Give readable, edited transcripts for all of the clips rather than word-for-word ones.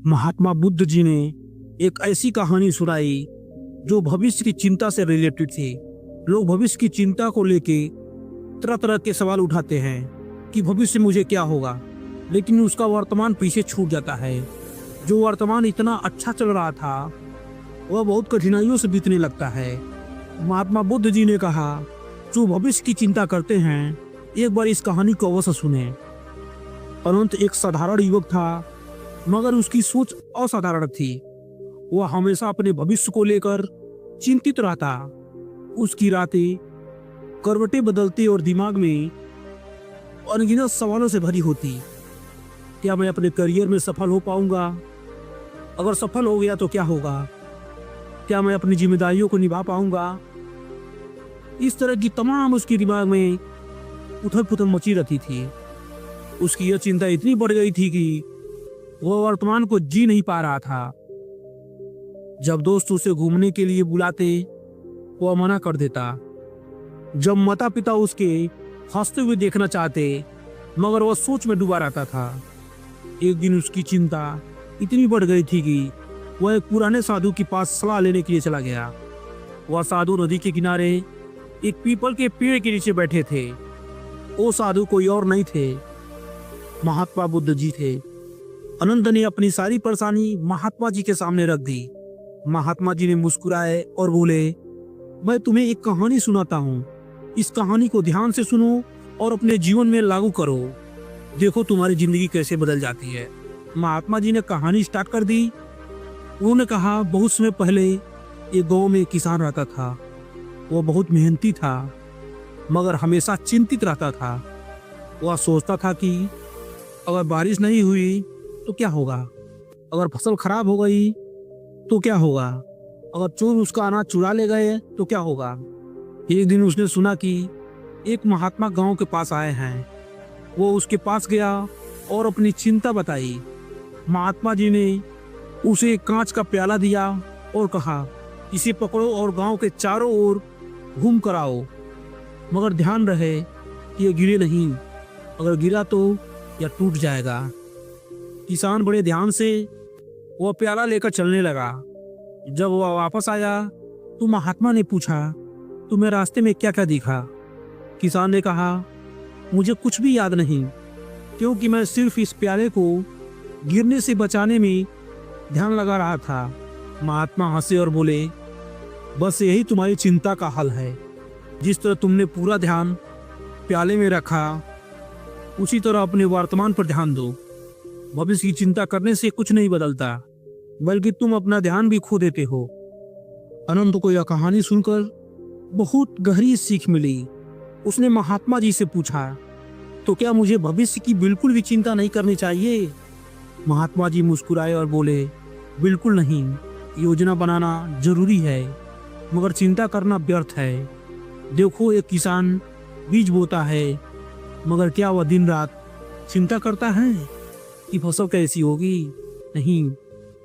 महात्मा बुद्ध जी ने एक ऐसी कहानी सुनाई जो भविष्य की चिंता से रिलेटेड थी। लोग भविष्य की चिंता को लेके तरह तरह के सवाल उठाते हैं कि भविष्य में मुझे क्या होगा, लेकिन उसका वर्तमान पीछे छूट जाता है। जो वर्तमान इतना अच्छा चल रहा था वह बहुत कठिनाइयों से बीतने लगता है। महात्मा बुद्ध जी ने कहा, जो भविष्य की चिंता करते हैं एक बार इस कहानी को अवश्य सुने। अनंत एक साधारण युवक था, मगर उसकी सोच असाधारण थी। वह हमेशा अपने भविष्य को लेकर चिंतित रहता। उसकी रातें करवटें बदलती और दिमाग में अनगिनत सवालों से भरी होती। क्या मैं अपने करियर में सफल हो पाऊंगा? अगर सफल हो गया तो क्या होगा? क्या मैं अपनी जिम्मेदारियों को निभा पाऊंगा? इस तरह की तमाम उसके दिमाग में उथल पुथल मची रहती थी। उसकी यह चिंता इतनी बढ़ गई थी कि वह वर्तमान को जी नहीं पा रहा था। जब दोस्त उसे घूमने के लिए बुलाते वह मना कर देता। जब माता पिता उसके हंसते हुए देखना चाहते मगर वह सोच में डूबा रहता था। एक दिन उसकी चिंता इतनी बढ़ गई थी कि वह एक पुराने साधु के पास सलाह लेने के लिए चला गया। वह साधु नदी के किनारे एक पीपल के पेड़ के नीचे बैठे थे। वो साधु कोई और नहीं थे, महात्मा बुद्ध जी थे। अनंत ने अपनी सारी परेशानी महात्मा जी के सामने रख दी। महात्मा जी ने मुस्कुराए और बोले, मैं तुम्हें एक कहानी सुनाता हूँ। इस कहानी को ध्यान से सुनो और अपने जीवन में लागू करो। देखो तुम्हारी जिंदगी कैसे बदल जाती है। महात्मा जी ने कहानी स्टार्ट कर दी। उन्होंने कहा, बहुत समय पहले एक गांव में एक किसान रहता था। वह बहुत मेहनती था मगर हमेशा चिंतित रहता था। वह सोचता था कि अगर बारिश नहीं हुई तो क्या होगा? अगर फसल खराब हो गई तो क्या होगा? अगर चोर उसका अनाज चुरा ले गए तो क्या होगा? एक दिन उसने सुना कि एक महात्मा गांव के पास आए हैं। वो उसके पास गया और अपनी चिंता बताई। महात्मा जी ने उसे एक कांच का प्याला दिया और कहा, इसे पकड़ो और गांव के चारों ओर घूम कर आओ, मगर ध्यान रहे कि यह गिरे नहीं। अगर गिरा तो यह टूट जाएगा। किसान बड़े ध्यान से वह प्याला लेकर चलने लगा। जब वह वापस आया तो महात्मा ने पूछा, तुम्हें रास्ते में क्या क्या दिखा? किसान ने कहा, मुझे कुछ भी याद नहीं, क्योंकि मैं सिर्फ इस प्याले को गिरने से बचाने में ध्यान लगा रहा था। महात्मा हंसे और बोले, बस यही तुम्हारी चिंता का हल है। जिस तरह तुमने पूरा ध्यान प्याले में रखा, उसी तरह अपने वर्तमान पर ध्यान दो। भविष्य की चिंता करने से कुछ नहीं बदलता, बल्कि तुम अपना ध्यान भी खो देते हो। अनंत को यह कहानी सुनकर बहुत गहरी सीख मिली। उसने महात्मा जी से पूछा, तो क्या मुझे भविष्य की बिल्कुल भी चिंता नहीं करनी चाहिए? महात्मा जी मुस्कुराए और बोले, बिल्कुल नहीं। योजना बनाना जरूरी है, मगर चिंता करना व्यर्थ है। देखो, एक किसान बीज बोता है, मगर क्या वह दिन रात चिंता करता है कि फसल कैसी होगी? नहीं,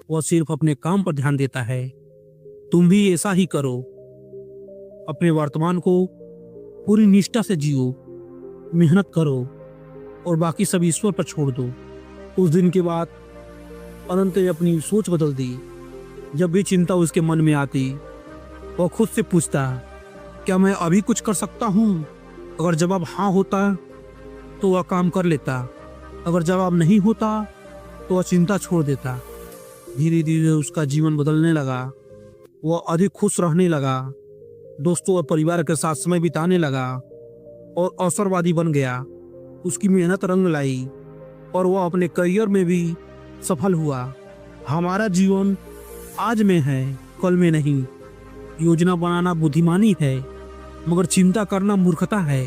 वह सिर्फ अपने काम पर ध्यान देता है। तुम भी ऐसा ही करो। अपने वर्तमान को पूरी निष्ठा से जियो, मेहनत करो और बाकी सब ईश्वर पर छोड़ दो। उस दिन के बाद अनंत ने अपनी सोच बदल दी। जब भी चिंता उसके मन में आती वह खुद से पूछता, क्या मैं अभी कुछ कर सकता हूँ? अगर जवाब हाँ होता तो वह काम कर लेता। अगर जवाब नहीं होता तो वह चिंता छोड़ देता। धीरे धीरे उसका जीवन बदलने लगा। वह अधिक खुश रहने लगा, दोस्तों और परिवार के साथ समय बिताने लगा और अवसरवादी बन गया। उसकी मेहनत रंग लाई और वह अपने करियर में भी सफल हुआ। हमारा जीवन आज में है, कल में नहीं। योजना बनाना बुद्धिमानी है, मगर चिंता करना मूर्खता है।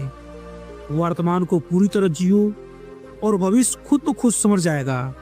वर्तमान को पूरी तरह जियो और भविष्य खुद ब खुद समझ जाएगा।